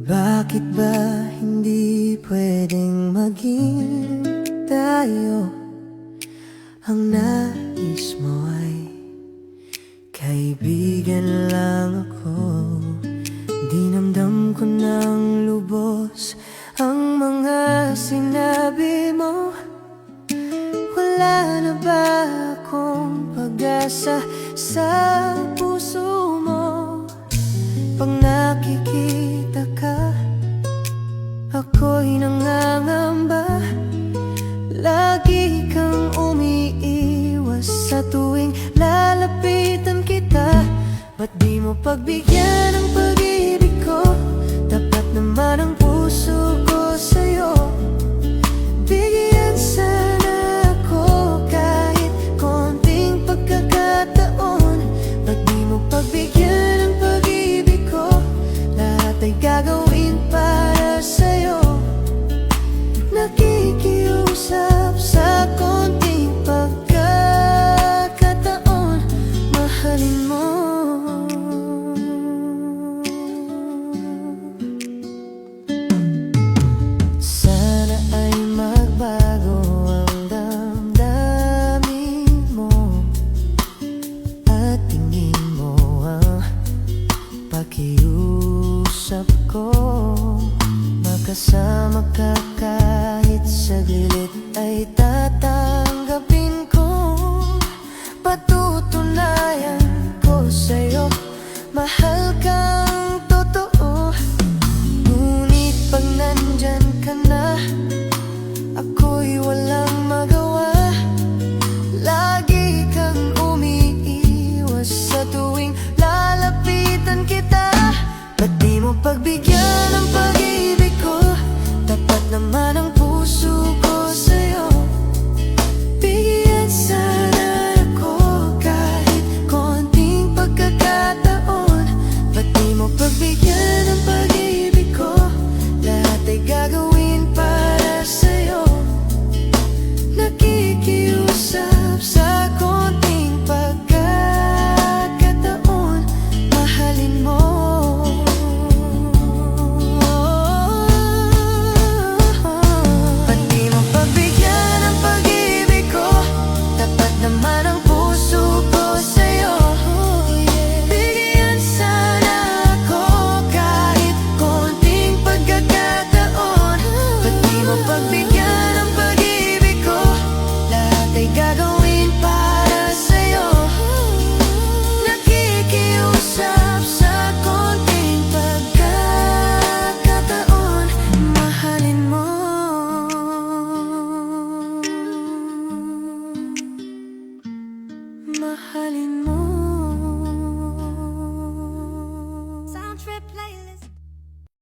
Bakit ba hindi pwedeng maging tayo? Ang nais mo ay kaibigan lang ako. Dinamdam ko ng lubos ang mga sinabi mo. Wala na ba akong pag-asa sa puso mo? Pag nakikita ka, ako'y nangangamba. Lagi kang umiiwas sa tuwing lalapitan kita. Ba't di mo pagbigyan ang pag-ibig ko? Tapat naman ang puso ko sa'yo. Bigyan sana ako kahit konting pagkakataon. Ba't di mo pagbigyan ang pag-ibig ko? Lahat ay gagawin para sa'yo. Nakikiusap sa konting pagkakataon, mahalin mo. Sana ay magbago ang damdamin mo at tingin mo ang pakiusap ko. Makasama ka kahit saglit ay tatanggapin ko. Patutunayan ko sa'yo, mahal kang totoo. Ngunit pag nandyan ka na, ako'y walang magawa. Lagi kang umiiwas sa tuwing lalapitan kita. Ba't di mo pagbigyan ang pag-ibig ko? Tapat naman ang puso ko sa'yo. Bigyan sana ako kahit konting pagkakataon. Ba't di mo pagbigyan ang pag-ibig ko? Lahat ay gagawin para sa'yo. Nakikiusap sa konting pagkakataon, mahalin mo. Mahalin